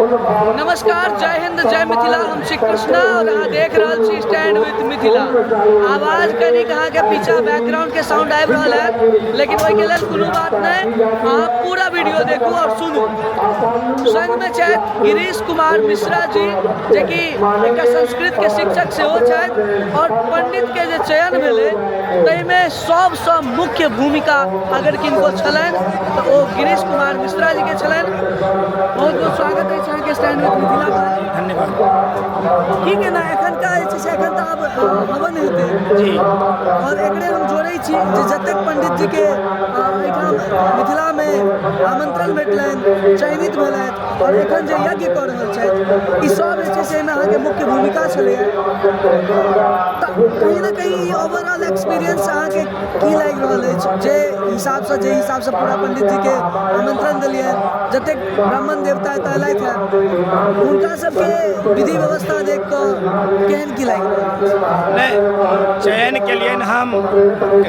नमस्कार, जय हिंद, जय मिथिला। हम श्री कृष्णा और अहाँ देख रहा छी स्टैंड विथ मिथिला। आवाज कनी कहाँ के पीछे बैकग्राउंड के साउंड आबि रहा है, लेकिन वही के लेल कोनो बात नहीं। आप पूरा वीडियो देखू और सुनू। संग में छथि गिरीश कुमार मिश्रा जी, जे कि एक संस्कृत के शिक्षक सेहो छथि, और पंडित के जे चयन भेलै ताहिमे सबसँ मुख्य भूमिका अगर किनको छलनि तऽ ओ गिरीश कुमार मिश्रा जी के छलनि। बहुत बहुत स्वागत है अहाँके स्टैंड विथ मिथिला पर। धन्यवाद। ठीक है ना, एखन का से एखन तऽ आब हवन हेतै जी, और एकरे हम जोड़ै छी जे जतेक पंडित जी के एहिठाम मिथिला में आमंत्रण भेटलनि, चयनित भेलथि और एखन जे यज्ञ कऽ रहल छथि, ई सब जे छै से एहिमे अहाँके मुख्य भूमिका छलैए। तऽ कहीं ना कहीं ओवरऑल एक्सपीरियंस अहाँके की लागि रहल अछि, जे हिसाबसँ पूरा पंडित जी के आमंत्रण देलियै, जतेक ब्राह्मण देवता एतऽ अयलथि हैं, हुनका सबके विधि व्यवस्था देख कऽ केहन की लागि रहल अछि? नहीं, चयन के लिए हम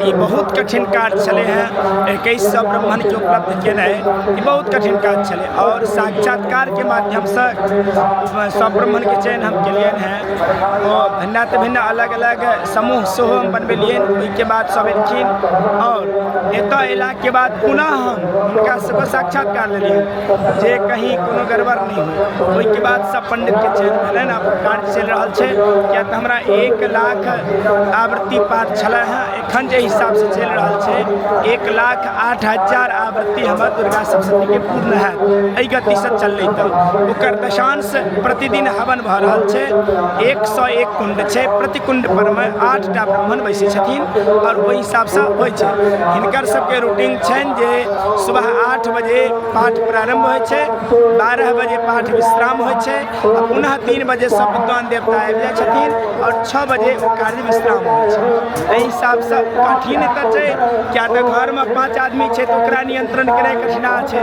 ई बहुत कठिन कार्य चले हैं। 2100 ब्राह्मण के उपलब्ध केनाइ ई बहुत कठिन काज चले, और साक्षात्कार के माध्यम से 100 ब्राह्मण के चयन हम केलिए हैं। और भिन्न अलग अलग समूह सेहो हम बनबेलिए। ओहिके बाद सब एलखिन, और एतऽ अयला के बाद पुनः हम हुनका सबके साक्षात्कार लेलिए जे कहीं कोनो गड़बड़ नहीं हो। ओहिके बाद सब पंडित के चयन भेलनि। आब कार्य चलि रहल छै, किया तऽ हमरा 1 लाख आवृत्ति पाठ छलै हैं। एखन जे हिसाब से चलि रहल छै 1,08,000 आवृत्ति हमर दुर्गा सप्तशती के पूर्ण है। एहि गति से चललै तऽ ओकर दशांश प्रतिदिन हवन भऽ रहल छै। 101 कुंड छै, प्रति कुंड पर में 8टा ब्राह्मण बैसै छथिन, और ओहि हिसाब से होइ छै। हिनकर सबके रूटीन छनि जे सुबह 8 बजे पाठ प्रारंभ होइ छै, 12 बजे पाठ विश्राम होइ छै, और पुनः 3 बजे सब विद्वान देवता आबि जाइ छथिन, और 6 बजे ओ कार्य विश्राम होइ छै। एहि हिसाब से कठिन तऽ छै, क्या तऽ घर में 5 आदमी छै तऽ ओकरा नियंत्रण केनाइ कठिना छै।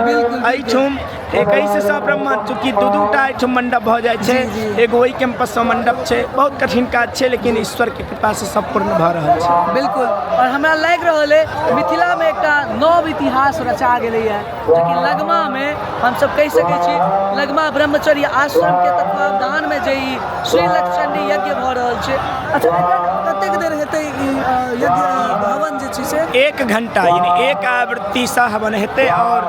एहिठुम 2100 ब्राह्मण, चूँकि 2-2टा एहिठुम मंडप भऽ जाइ छै, एगो ओहि कैंपस में मंडप छै। बहुत कठिन काज छै, लेकिन ईश्वर के कृपा से सब पूर्ण भऽ रहल छै। बिल्कुल, और हमरा लागि रहल है मिथिला में एकटा नव इतिहास रचा गेलै है, जो कि लगमा में हमसब कहि सकै छी, लगमा ब्रह्मचर्य आश्रम के तत्वावधान में जे ई श्री लक्षचंडी यज्ञ भऽ रहल छै। अच्छा, कतेक देर हेतै ई यज्ञ हवन जे छै से? 1 घंटा, यानी 1 आवृत्ति से हवन हेतै, और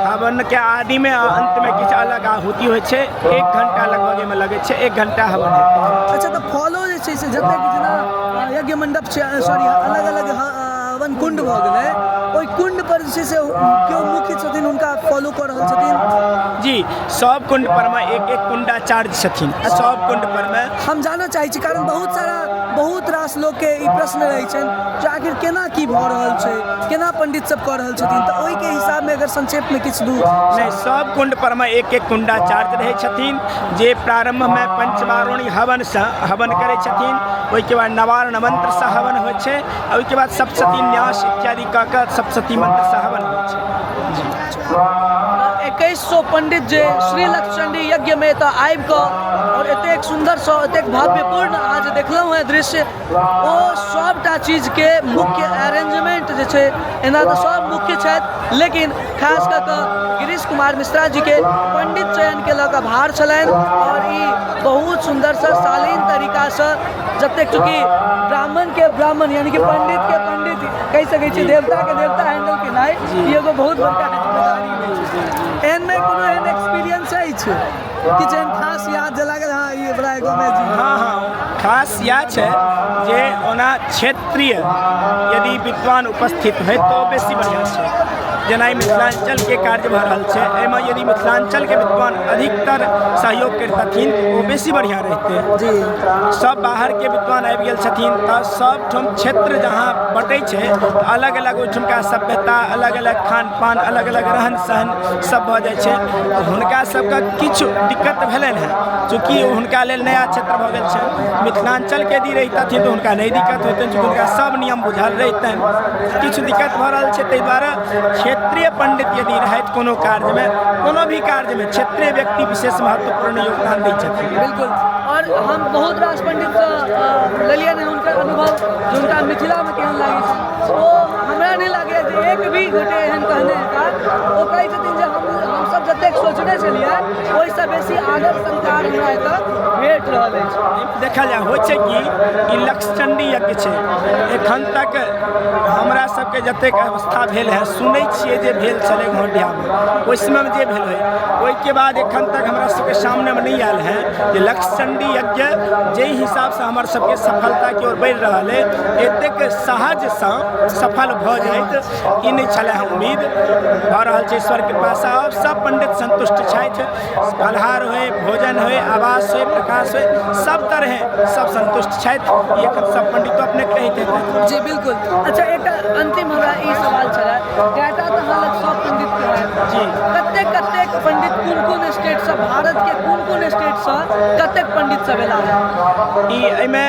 हवन के आदि में अंत में किछु अलग आहुति होइ छै। 1 घंटा लगभग में लगे छै, 1 घंटा हवन हेतै। अच्छा, तऽ फॉलो जे छै से जतेक जेना यज्ञ मंडप छै, सॉरी अलग अलग हवन कुंड भऽ गेलै, ओहि कुंड पर जे छै से केओ मुख्य छथिन हुनका फॉलो कऽ रहल छथिन? जी, सब कुंड पर में एक कुंडाचार्य छथिन। सब कुंड पर में हम जानऽ चाहै छी, कारण बहुत रास लोग के ई प्रश्न रहै छनि जे आखिर केना की भऽ रहल छै, केना पंडित सब कऽ रहल छथिन, तऽ ओहि के हिसाब में अगर संक्षेप में किछु दू। नहीं, सब कुंड पर में एक कुंडाचार्य रहै छथिन, जे प्रारंभ में पंचवारुणी हवन से हवन करै छथिन। ओहिके बाद नवारण मंत्र से हवन होइ छै, ओहिके बाद सप्तशती न्यास इत्यादि कऽ कऽ सप्तशती मंत्र से हवन होइ छै। 2100 पंडित जे श्री लक्षचंडी यज्ञ में तऽ आबि कऽ और एतेक सुंदर सँ एतेक भाव्यपूर्ण आज देखलहुँ हैं दृश्य, ओ सबटा चीज के मुख्य अरेंजमेंट जे छै, एना तऽ सब मुख्य छथि, लेकिन खास कऽ कऽ गिरीश कुमार मिश्रा जी के पंडित चयन के लऽ कऽ भार छलनि, और ई बहुत सुंदर सँ शालीन तरीका से जतेक, चूँकि ब्राह्मण के ब्राह्मण यानी कि पंडित के पंडित कहि सकै छी, देवता के देवता हैंडल केनाइ ई एगो बहुत बड़का जिम्मेदारी है। एहन कोनो एहन एक्सपीरियंस अछि कि जेहन खास याद जे लागल, हाँ ये बड़ा एगो मैजिक? हाँ, खास याद छै जे ओना क्षेत्रीय यदि विद्वान उपस्थित होइ तो बेसी बढ़िया छै। जेना मिथिलांचल के कार्य भऽ रहल छै, एहिमे यदि मिथिलांचल के विद्वान अधिकतर सहयोग करतथिन ओ बेसी बढ़िया रहतै। जी, सब बाहर के विद्वान आबि गेल छथिन तऽ सब ठुम क्षेत्र जहाँ बटै छै, अलग अलग ओहिठुमका सभ्यता, अलग अलग खान पान, अलग अलग रहन सहन सब भऽ जाइ छै। हुनका सबके किछु दिक्कत भेलनि हैं, चूँकि हुनका लेल नया क्षेत्र भऽ गेल छै। मिथिलांचल के यदि रहितथिन तऽ हुनका नहि दिक्कत होतनि, चूँकि हुनका सब नियम बुझल रहितनि। किछु दिक्कत भऽ रहल छै, ताहि दुआरे क्षेत्रीय पंडित यदि रहथि कोनो कार्य में, कोनो भी कार्य में क्षेत्रीय व्यक्ति विशेष महत्वपूर्ण योगदान दै छथिन। बिल्कुल, और हम बहुत रास पंडित लेलियन हैं हुनकर अनुभव, जो हुनका मिथिला में केहन लागै छै, ओ हमरा नहीं लागैए जे एक भी गोटे एहन कहने हेता ओ कहै छथिन जे हमसब जतेक सोचने छलियै ओहिसँ बेसी आदर संस्कार हमरा एतऽ भेट रहल अछि। देखल जाए होइ छै कि ई लक्षचंडी यज्ञ छै। एखन तक हमरा सबके जतेक अवस्था भेल है सुनै छियै जे भेल छलै घोटियामे, ओहि समयमे जे भेल है, ओहिके बाद एखन तक हमरा सबके सामनेमे नहि आयल है जे लक्षचंडी यज्ञ जाहि हिसाबसँ हमर सबके सफलताके ओर बढ़ि रहल है एतेक सहजसँ सफल भऽ जाइत ई नहि छलै उम्मीद। भऽ रहल छै ईश्वर कृपासँ। आओर सब पंडित संतुष्ट छथि। फलहार होय, भोजन होय, आवास होय, प्रकाश होय, सब तरहे सब संतुष्ट छथि। ई एखन सब पंडितो अपने कहैत हेतै। जी बिल्कुल। अच्छा एकटा अंतिम हमरा ई सवाल छलै, डाटा तऽ अहाँ लग सब पंडितके है जी, कतेक पंडित कोन स्टेटसँ, भारतके कोन स्टेटसँ कतेक पंडित सब एला है? ई एहिमे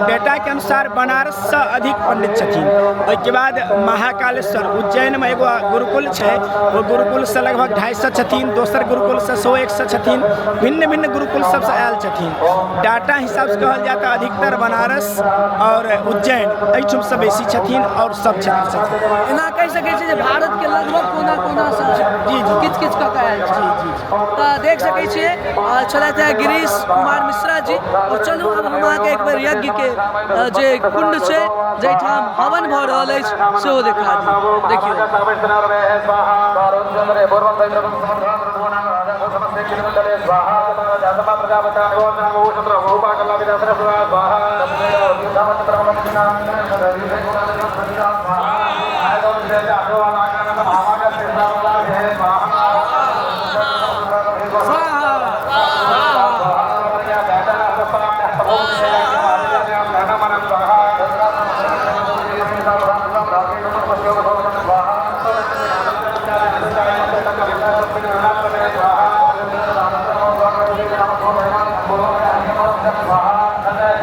डेटाके अनुसार बनारससँ अधिक पंडित छथिन। ओहिके बाद महाकालेश्वर उज्जैनमे एगो गुरुकुल छै, ओ गुरुकुलसँ लगभग 250 छथिन। दोसर गुरुकुलसँ 100-100 छथिन। भिन्न भिन्न गुरुकुल सबसँ आयल छथिन। डाटा हिसाबसँ कहल जाय तऽ अधिकतर बनारस और उज्जैन एहिठुमसँ बेसी छथिन और सब क्षेत्र छथिन। एना कहि सकै छी जे भारतके लगभग कोना-कोनासँ किछु कऽ कऽ आयल छै। तऽ देख सकै छियै छलथि हैं गिरीश कुमार मिश्रा जी। और चलू अब हम अहाँके एक बेर यज्ञके जे कुंड छै जाहिठाम हवन भऽ रहल अछि सेहो देखा दी। देखियौ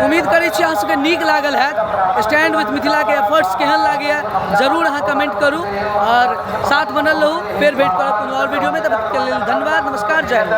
उम्मीद करै छी अहाँ सबके नीक लागल हैत। स्टैंड विथ मिथिलाके एफर्ट्स केहन लागैए जरूर अहाँ कमेंट करू और साथ बनल रहू। फेर भेंट करब कोनो और वीडियोमे। तब तक के लेल धन्यवाद, नमस्कार, जय हिंद।